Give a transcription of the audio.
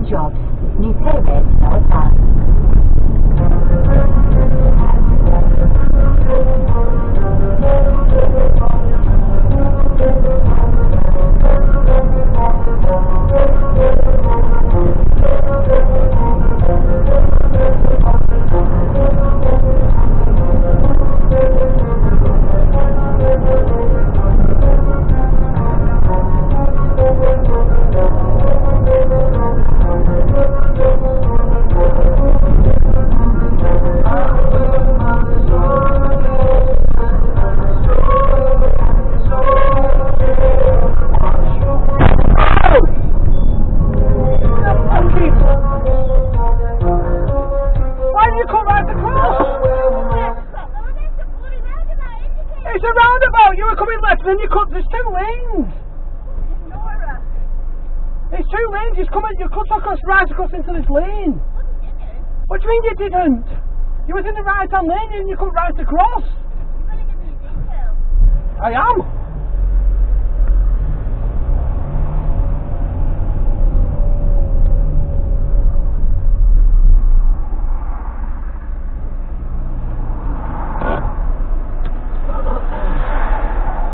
jobs. New pay rates now advanced. It's a roundabout! You were coming left and then you cut. There's two lanes! There's two lanes, you cut across right across into this lane! What do you mean you didn't? You was in the right hand lane and you cut right across! You're going to give me a detail. I am!